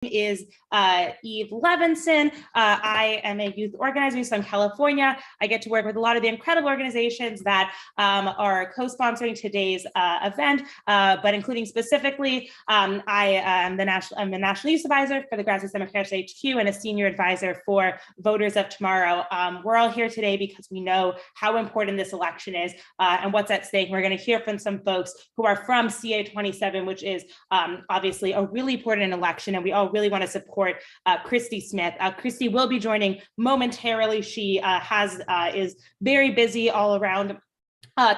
Is Eve Levinson. I am a youth organizer, so in California. I get to work with a lot of the incredible organizations that are co-sponsoring today's event, but including specifically, I am the national youth advisor for the Grassroots Democrats HQ and a senior advisor for Voters of Tomorrow. We're all here today because we know how important this election is and what's at stake. We're going to hear from some folks who are from CA27, which is obviously a really important election, and we all really want to support Christy Smith. Christy will be joining momentarily. She is very busy all around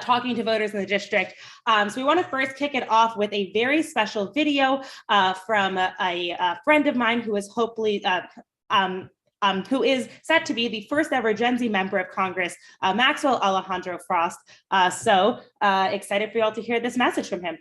talking to voters in the district. So we want to first kick it off with a very special video from a friend of mine who is hopefully who is set to be the first ever Gen Z member of Congress, Maxwell Alejandro Frost. So excited for y'all to hear this message from him.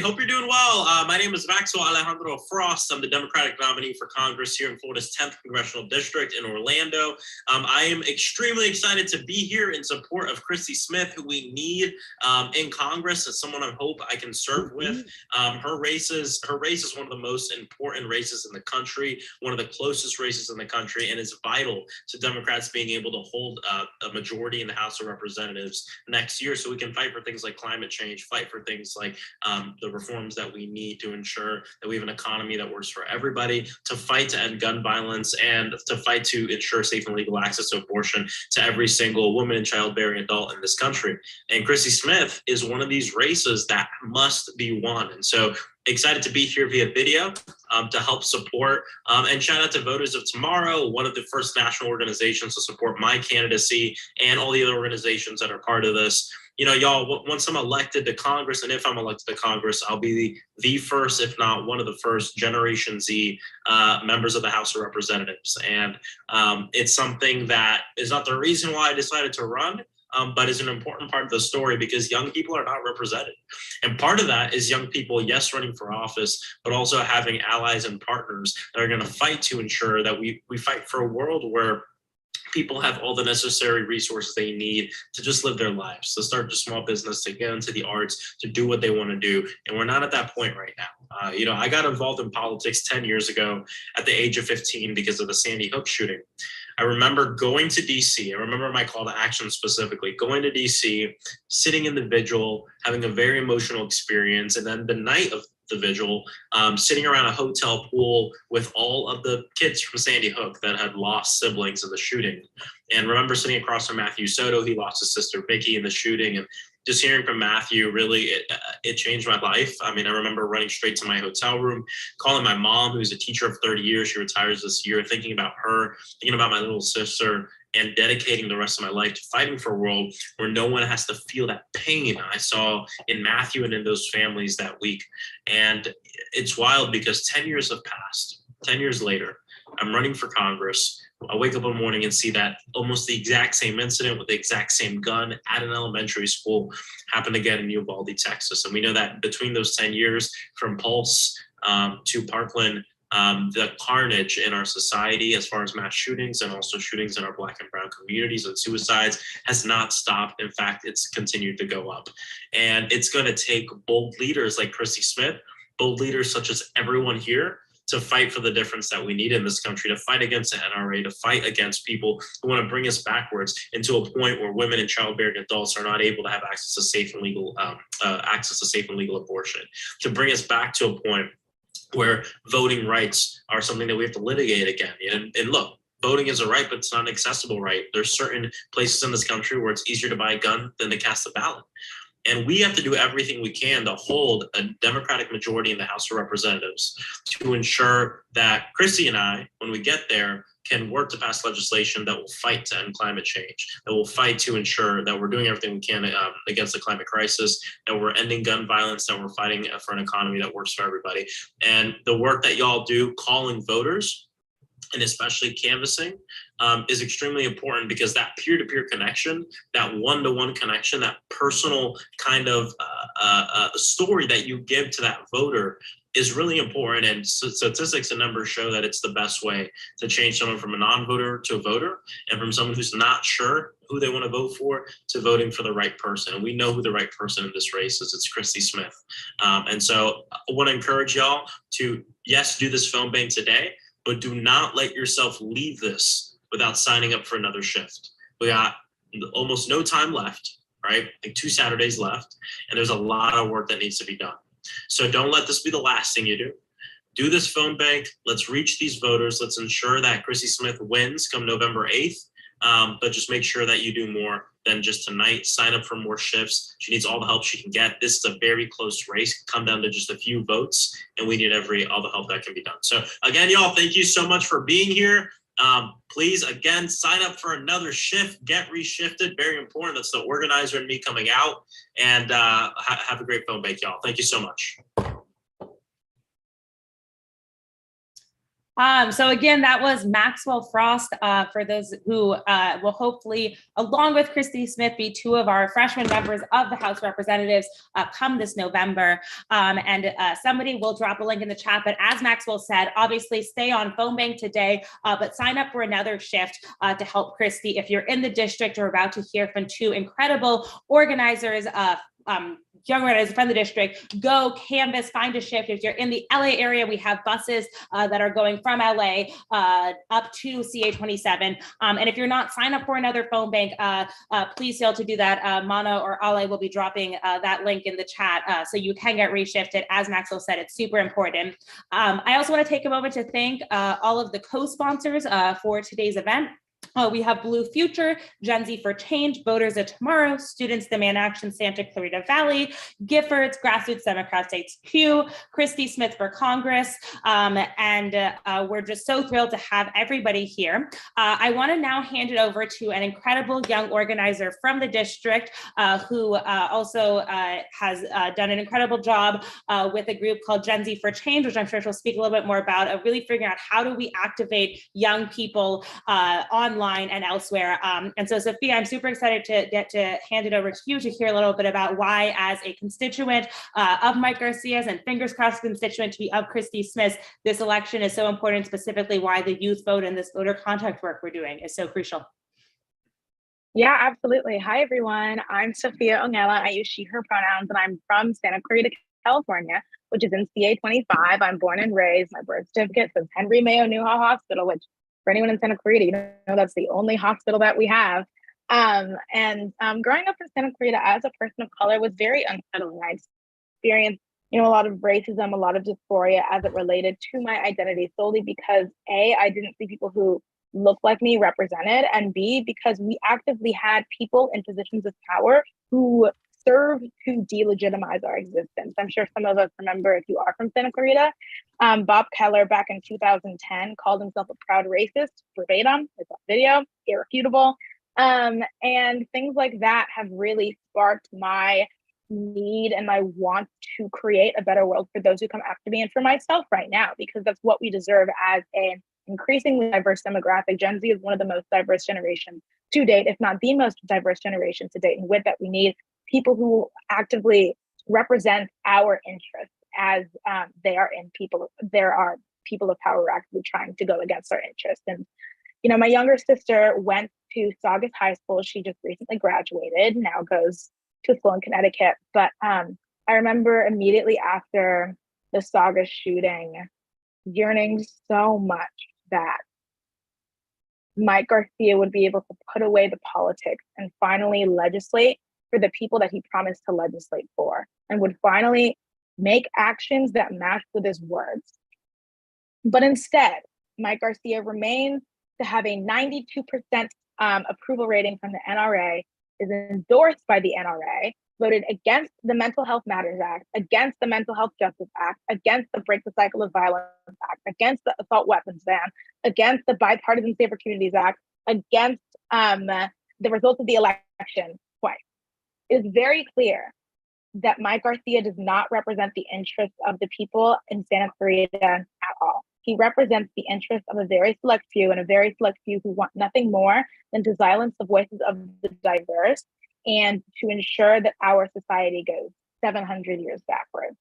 Hope you're doing well. My name is Maxwell Alejandro Frost. I'm the Democratic nominee for Congress here in Florida's 10th Congressional District in Orlando. I am extremely excited to be here in support of Christy Smith, who we need in Congress as someone I hope I can serve with. Her race is one of the most important races in the country, one of the closest races in the country, and is vital to Democrats being able to hold a majority in the House of Representatives next year, so we can fight for things like climate change, fight for things like the reforms that we need to ensure that we have an economy that works for everybody, to fight to end gun violence, and to fight to ensure safe and legal access to abortion to every single woman and childbearing adult in this country. And Christy Smith is one of these races that must be won. And so excited to be here via video to help support and shout out to Voters of Tomorrow, one of the first national organizations to support my candidacy, and all the other organizations that are part of this. You know, y'all, once I'm elected to Congress, and if I'm elected to Congress, I'll be the first, if not one of the first, Generation Z members of the House of Representatives. And it's something that is not the reason why I decided to run, but is an important part of the story because young people are not represented. And part of that is young people, yes, running for office, but also having allies and partners that are going to fight to ensure that we fight for a world where people have all the necessary resources they need to just live their lives, to start a small business, to get into the arts, to do what they want to do. And we're not at that point right now. You know, I got involved in politics 10 years ago at the age of 15 because of the Sandy Hook shooting. I remember going to DC. I remember my call to action specifically, going to DC, sitting in the vigil, having a very emotional experience. And then the night of the vigil, sitting around a hotel pool with all of the kids from Sandy Hook that had lost siblings in the shooting. And remember sitting across from Matthew Soto. He lost his sister Vicky in the shooting, and just hearing from Matthew, really, it changed my life. I mean, I remember running straight to my hotel room, calling my mom, who's a teacher of 30 years. She retires this year, thinking about her, thinking about my little sister, and dedicating the rest of my life to fighting for a world where no one has to feel that pain I saw in Matthew and in those families that week. And it's wild because 10 years have passed. 10 years later, I'm running for Congress. I wake up one morning and see that almost the exact same incident with the exact same gun at an elementary school happened again in Uvalde, Texas. And we know that between those 10 years, from Pulse to Parkland, the carnage in our society as far as mass shootings and also shootings in our Black and brown communities and suicides has not stopped. In fact, it's continued to go up. And it's going to take bold leaders like Christy Smith, bold leaders such as everyone here, to fight for the difference that we need in this country, to fight against the NRA, to fight against people who want to bring us backwards into a point where women and childbearing adults are not able to have access to safe and legal abortion, to bring us back to a point where voting rights are something that we have to litigate again. And look, voting is a right, but it's not an accessible right. There's certain places in this country where it's easier to buy a gun than to cast a ballot. And we have to do everything we can to hold a Democratic majority in the House of Representatives to ensure that Christy and I, when we get there, can work to pass legislation that will fight to end climate change, that will fight to ensure that we're doing everything we can against the climate crisis, that we're ending gun violence, that we're fighting for an economy that works for everybody. And the work that y'all do calling voters, and especially canvassing, is extremely important because that peer-to-peer connection, that one-to-one connection, that personal kind of story that you give to that voter is really important. And statistics and numbers show that it's the best way to change someone from a non-voter to a voter, and from someone who's not sure who they want to vote for to voting for the right person. And we know who the right person in this race is. It's Christy Smith. And so I want to encourage y'all to, yes, do this phone bank today, but do not let yourself leave this without signing up for another shift. We got almost no time left, right? Like 2 Saturdays left, and there's a lot of work that needs to be done. So don't let this be the last thing you do. Do this phone bank. Let's reach these voters. Let's ensure that Christy Smith wins come November 8th. But just make sure that you do more than just tonight. Sign up for more shifts. She needs all the help she can get. This is a very close race. Come down to just a few votes, and we need all the help that can be done. So again, y'all, thank you so much for being here. Please, again, sign up for another shift. Get reshifted. Very important. That's the organizer and me coming out. And have a great phone bank, y'all. Thank you so much. So again, that was Maxwell Frost, for those who will hopefully, along with Christy Smith, be 2 of our freshman members of the House of Representatives come this November. And somebody will drop a link in the chat, but as Maxwell said, obviously stay on phone bank today, but sign up for another shift to help Christy. If you're in the district or about to hear from 2 incredible organizers, young organizers from the district, go canvas, find a shift. If you're in the LA area, we have buses that are going from LA up to CA27. And if you're not, sign up for another phone bank. Please fail to do that. Mana or Ale will be dropping that link in the chat so you can get reshifted. As Maxwell said, it's super important. I also want to take a moment to thank all of the co-sponsors for today's event. We have Blue Future, Gen Z for Change, Voters of Tomorrow, Students Demand Action, Santa Clarita Valley, Giffords, Grassroots Democrats HQ, Christy Smith for Congress, and we're just so thrilled to have everybody here. I want to now hand it over to an incredible young organizer from the district who also has done an incredible job with a group called Gen Z for Change, which I'm sure she'll speak a little bit more about, of really figuring out how do we activate young people online and elsewhere. And so, Sophia, I'm super excited to get to hand it over to you to hear a little bit about why, as a constituent of Mike Garcia's and fingers crossed constituent to be of Christy Smith, this election is so important, specifically why the youth vote and this voter contact work we're doing is so crucial. Yeah, absolutely. Hi, everyone. I'm Sophia Ongela. I use she, her pronouns, and I'm from Santa Clarita, California, which is in CA25. I'm born and raised. My birth certificate says Henry Mayo Newhall Hospital, which for anyone in Santa Clarita, you know that's the only hospital that we have. Growing up in Santa Clarita as a person of color was very unsettling. I experienced, a lot of racism, a lot of dysphoria as it related to my identity, solely because A, I didn't see people who looked like me represented, and B, because we actively had people in positions of power who served to delegitimize our existence. I'm sure some of us remember, if you are from Santa Clarita, Bob Keller back in 2010 called himself a proud racist, verbatim, it's on video, irrefutable. And things like that have really sparked my need and my want to create a better world for those who come after me and for myself right now, because that's what we deserve as an increasingly diverse demographic. Gen Z is one of the most diverse generations to date, if not the most diverse generation to date. And with that, we need people who actively represent our interests, as there are people of power who are actively trying to go against our interests. And, my younger sister went to Saugus High School. She just recently graduated, now goes to school in Connecticut. But I remember immediately after the Saugus shooting, yearning so much that Mike Garcia would be able to put away the politics and finally legislate for the people that he promised to legislate for, and would finally make actions that match with his words. But instead, Mike Garcia remains to have a 92% approval rating from the NRA, is endorsed by the NRA, voted against the Mental Health Matters Act, against the Mental Health Justice Act, against the Break the Cycle of Violence Act, against the Assault Weapons Ban, against the Bipartisan Safer Communities Act, against the results of the election twice. It is very clear that Mike Garcia does not represent the interests of the people in Santa Clarita at all. He represents the interests of a very select few, and a very select few who want nothing more than to silence the voices of the diverse and to ensure that our society goes 700 years backwards.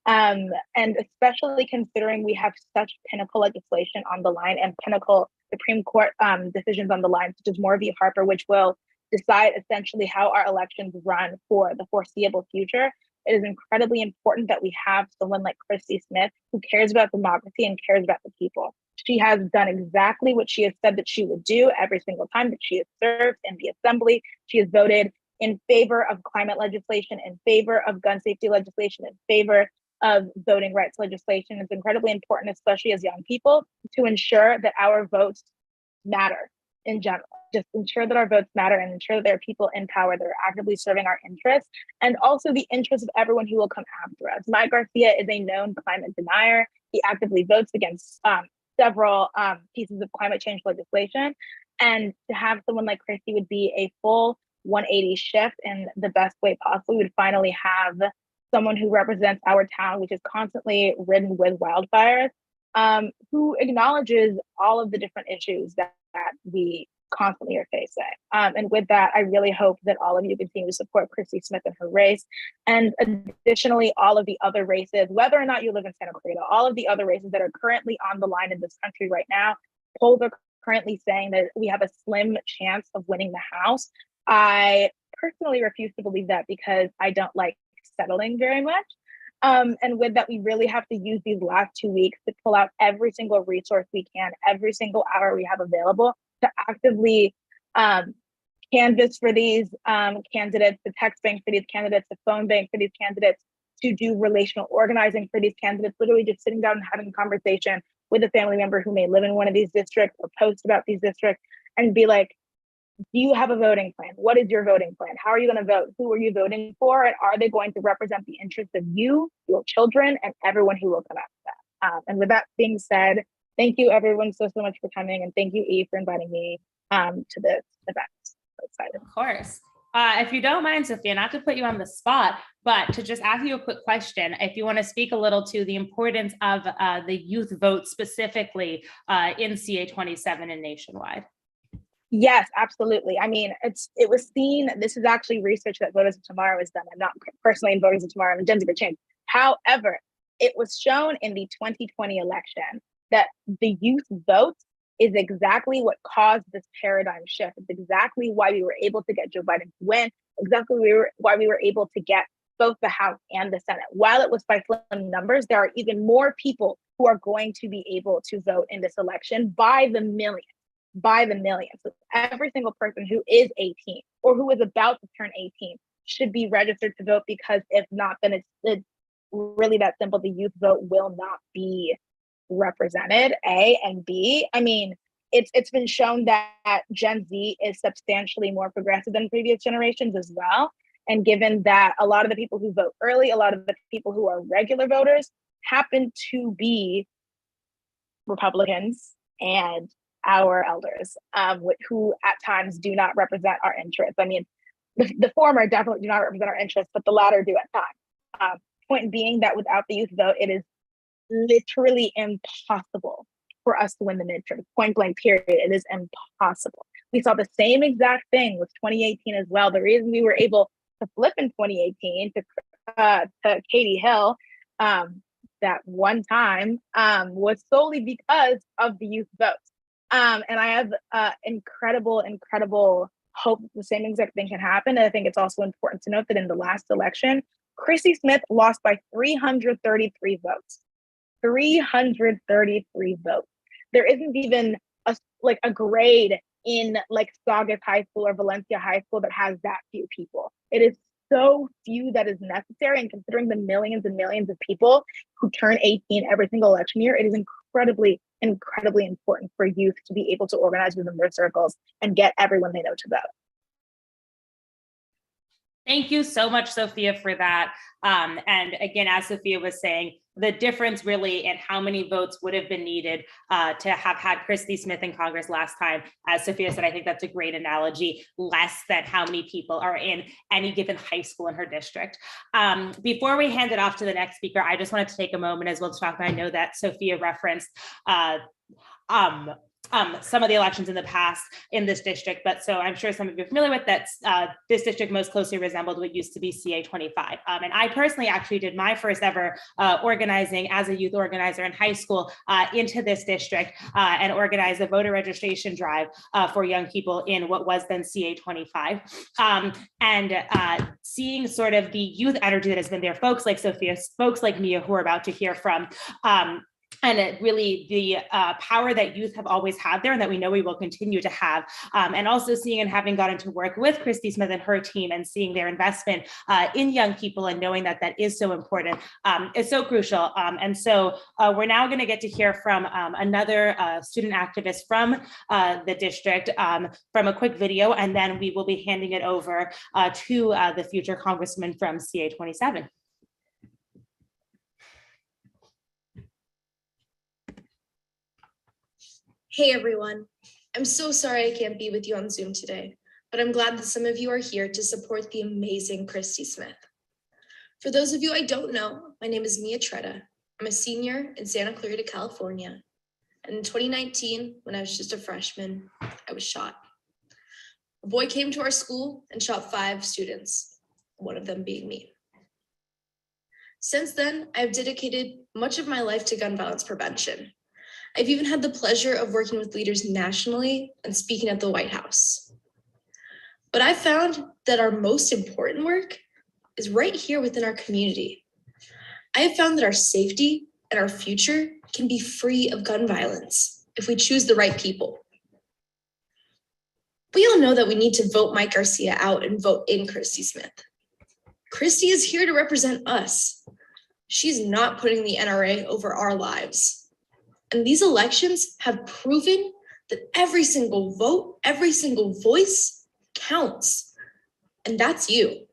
And especially considering we have such pinnacle legislation on the line and pinnacle Supreme Court decisions on the line, such as Moore v. Harper, which will decide essentially how our elections run for the foreseeable future, it is incredibly important that we have someone like Christy Smith who cares about democracy and cares about the people. She has done exactly what she has said that she would do every single time that she has served in the assembly. She has voted in favor of climate legislation, in favor of gun safety legislation, in favor of voting rights legislation. It's incredibly important, especially as young people, to ensure that our votes matter in general. Just ensure that our votes matter and ensure that there are people in power that are actively serving our interests and also the interests of everyone who will come after us. Mike Garcia is a known climate denier. He actively votes against several pieces of climate change legislation. And to have someone like Christy would be a full 180 shift in the best way possible. We would finally have someone who represents our town, which is constantly ridden with wildfires, who acknowledges all of the different issues that we constantly are facing. And with that, I really hope that all of you continue to support Christy Smith in her race. And additionally, all of the other races, whether or not you live in Santa Clarita, all of the other races that are currently on the line in this country right now, polls are currently saying that we have a slim chance of winning the House. I personally refuse to believe that because I don't like settling very much. And with that, we really have to use these last 2 weeks to pull out every single resource we can, every single hour we have available to actively canvass for these candidates, to text bank for these candidates, to phone bank for these candidates, to do relational organizing for these candidates, literally just sitting down and having a conversation with a family member who may live in one of these districts or post about these districts and be like, do you have a voting plan? What is your voting plan? How are you going to vote? Who are you voting for? And are they going to represent the interests of you, your children, and everyone who will come after that? And with that being said, thank you everyone so much for coming. And thank you, Eve, for inviting me to this event. So excited. Of course. If you don't mind, Sophia, not to put you on the spot, but to just ask you a quick question, if you want to speak a little to the importance of the youth vote specifically in CA27 and nationwide. Yes, absolutely. I mean, it was seen, this is actually research that Voters of Tomorrow has done. I'm not personally in Voters of Tomorrow, I'm in Gen Z for Change. However, it was shown in the 2020 election that the youth vote is exactly what caused this paradigm shift. It's exactly why we were able to get Joe Biden to win, exactly why we were able to get both the House and the Senate. While it was by slim numbers, there are even more people who are going to be able to vote in this election by the millions. So every single person who is 18 or who is about to turn 18 should be registered to vote, because if not, then it's really that simple. The youth vote will not be represented, A, and B, I mean, it's been shown that Gen Z is substantially more progressive than previous generations as well. And given that a lot of the people who vote early, a lot of the people who are regular voters happen to be Republicans and our elders, who at times do not represent our interests. I mean, the former definitely do not represent our interests, but the latter do at times. Point being that without the youth vote, it is literally impossible for us to win the midterm. Point blank, period. It is impossible. We saw the same exact thing with 2018 as well. The reason we were able to flip in 2018 to Katie Hill that one time was solely because of the youth vote. And I have incredible hope that the same exact thing can happen. And I think it's also important to note that in the last election, Christy Smith lost by 333 votes. 333 votes. There isn't even a grade in like Saugus High School or Valencia High School that has that few people. It is so few that is necessary, and considering the millions and millions of people who turn 18 every single election year, it is incredibly important for youth to be able to organize within their circles and get everyone they know to vote. Thank you so much, Sophia, for that. And again, as Sophia was saying, the difference really in how many votes would have been needed to have had Christy Smith in Congress last time. As Sophia said, I think that's a great analogy, less than how many people are in any given high school in her district. Before we hand it off to the next speaker, I just wanted to take a moment as well to talk about, I know that Sophia referenced some of the elections in the past in this district, but so I'm sure some of you are familiar with that. This district most closely resembled what used to be CA27. And I personally actually did my first ever organizing as a youth organizer in high school into this district and organized a voter registration drive for young people in what was then CA25. And seeing sort of the youth energy that has been there, folks like Sophia, folks like Mia, who we're about to hear from, and it really the power that youth have always had there and that we know we will continue to have. And also seeing and having gotten to work with Christy Smith and her team and seeing their investment in young people and knowing that that is so important is so crucial. And so we're now going to get to hear from another student activist from the district from a quick video, and then we will be handing it over to the future congressman from CA27. Hey everyone, I'm so sorry I can't be with you on Zoom today, but I'm glad that some of you are here to support the amazing Christy Smith. For those of you I don't know, my name is Mia Tretta. I'm a senior in Santa Clarita, California. And in 2019, when I was just a freshman, I was shot. A boy came to our school and shot 5 students, one of them being me. Since then, I've dedicated much of my life to gun violence prevention. I've even had the pleasure of working with leaders nationally and speaking at the White House. But I found that our most important work is right here within our community. I have found that our safety and our future can be free of gun violence if we choose the right people. We all know that we need to vote Mike Garcia out and vote in Christy Smith. Christy is here to represent us. She's not putting the NRA over our lives. And these elections have proven that every single vote, every single voice counts. And that's you.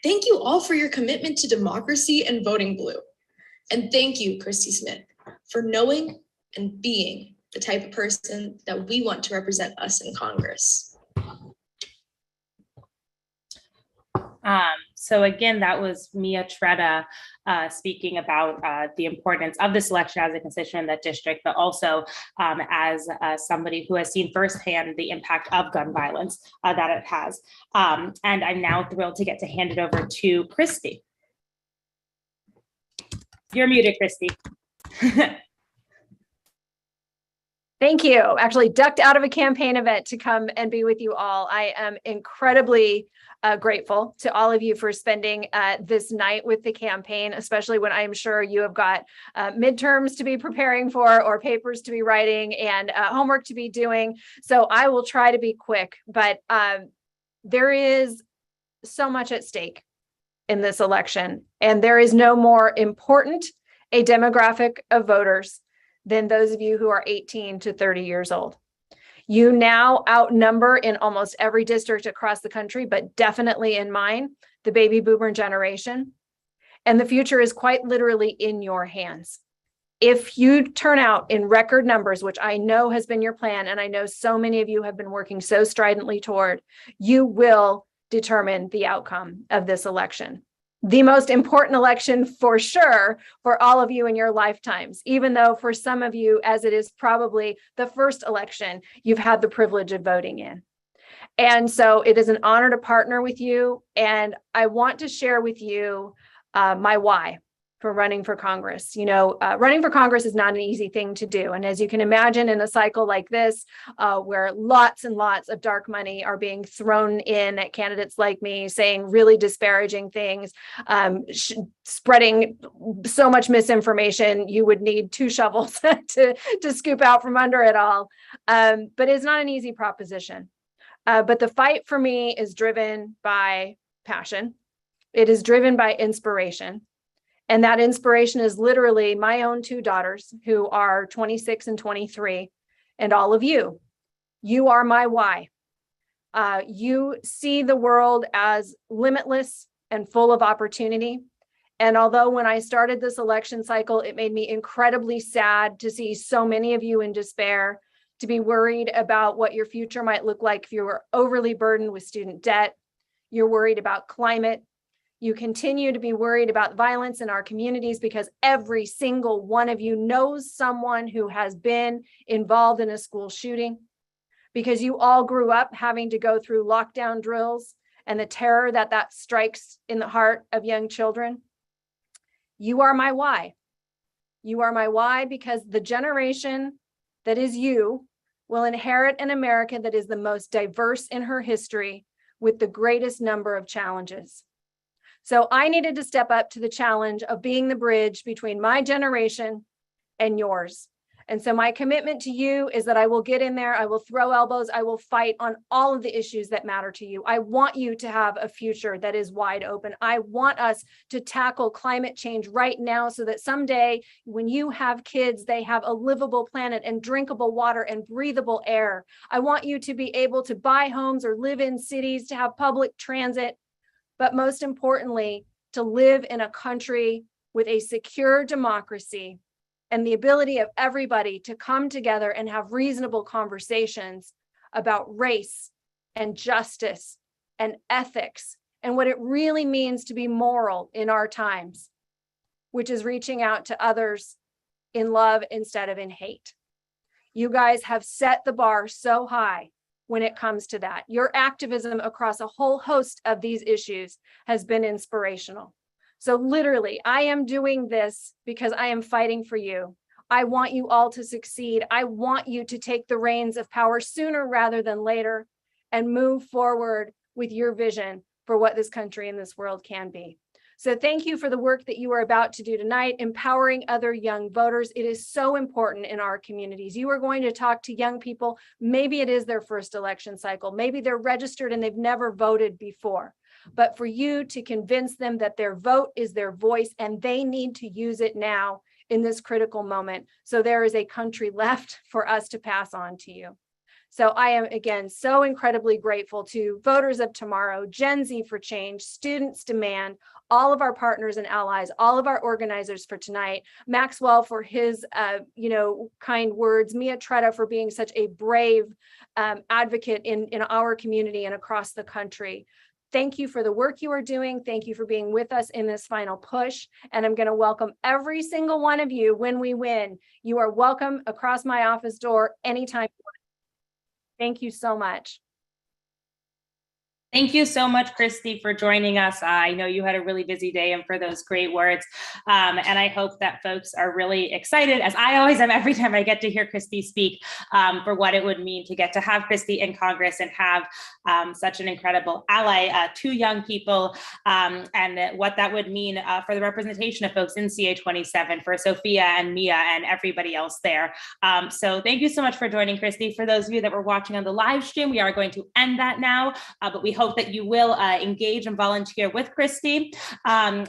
Thank you all for your commitment to democracy and voting blue. And thank you, Christy Smith, for knowing and being the type of person that we want to represent us in Congress. So again, that was Mia Tretta speaking about the importance of this election as a constituent in that district, but also as somebody who has seen firsthand the impact of gun violence that it has. And I'm now thrilled to get to hand it over to Christy. You're muted, Christy. Thank you. Actually ducked out of a campaign event to come and be with you all. I am incredibly grateful to all of you for spending this night with the campaign, especially when I'm sure you have got midterms to be preparing for or papers to be writing and homework to be doing. So I will try to be quick, but there is so much at stake in this election, and there is no more important a demographic of voters than those of you who are 18 to 30 years old. You now outnumber in almost every district across the country, but definitely in mine, the baby boomer generation. And the future is quite literally in your hands. If you turn out in record numbers, which I know has been your plan, and I know so many of you have been working so stridently toward, you will determine the outcome of this election. The most important election for sure for all of you in your lifetimes, even though for some of you, as it is probably the first election you've had the privilege of voting in. And so it is an honor to partner with you. And I want to share with you my why for running for Congress. You know, running for Congress is not an easy thing to do. And as you can imagine, in a cycle like this, where lots and lots of dark money are being thrown in at candidates like me, saying really disparaging things, spreading so much misinformation, you would need 2 shovels to scoop out from under it all. But it's not an easy proposition. But the fight for me is driven by passion. It is driven by inspiration. And that inspiration is literally my own 2 daughters who are 26 and 23, and all of you. You are my why. You see the world as limitless and full of opportunity. And although when I started this election cycle, it made me incredibly sad to see so many of you in despair, to be worried about what your future might look like if you were overly burdened with student debt. You're worried about climate. You continue to be worried about violence in our communities because every single one of you knows someone who has been involved in a school shooting, because you all grew up having to go through lockdown drills and the terror that strikes in the heart of young children. You are my why. You are my why because the generation that is you will inherit an America that is the most diverse in her history with the greatest number of challenges. So I needed to step up to the challenge of being the bridge between my generation and yours. And so my commitment to you is that I will get in there, I will throw elbows, I will fight on all of the issues that matter to you. I want you to have a future that is wide open. I want us to tackle climate change right now so that someday when you have kids, they have a livable planet and drinkable water and breathable air. I want you to be able to buy homes or live in cities, to have public transit, but most importantly, to live in a country with a secure democracy and the ability of everybody to come together and have reasonable conversations about race and justice and ethics and what it really means to be moral in our times, which is reaching out to others in love instead of in hate. You guys have set the bar so high when it comes to that. Your activism across a whole host of these issues has been inspirational. So literally, I am doing this because I am fighting for you. I want you all to succeed. I want you to take the reins of power sooner rather than later and move forward with your vision for what this country and this world can be. So thank you for the work that you are about to do tonight, empowering other young voters. It is so important in our communities. You are going to talk to young people. Maybe it is their first election cycle. Maybe they're registered and they've never voted before. But for you to convince them that their vote is their voice and they need to use it now in this critical moment. So there is a country left for us to pass on to you. So I am, again, so incredibly grateful to Voters of Tomorrow, Gen Z for Change, Students Demand, all of our partners and allies, all of our organizers for tonight, Maxwell for his, kind words, Mia Tretta for being such a brave advocate in our community and across the country. Thank you for the work you are doing. Thank you for being with us in this final push. And I'm going to welcome every single one of you when we win. You are welcome across my office door anytime. Thank you so much. Thank you so much, Christy, for joining us. I know you had a really busy day and for those great words. And I hope that folks are really excited, as I always am every time I get to hear Christy speak, for what it would mean to get to have Christy in Congress and have such an incredible ally to young people, and what that would mean for the representation of folks in CA27, for Sophia and Mia and everybody else there. So thank you so much for joining, Christy. For those of you that were watching on the live stream, we are going to end that now, but we hope that you will engage and volunteer with Christy.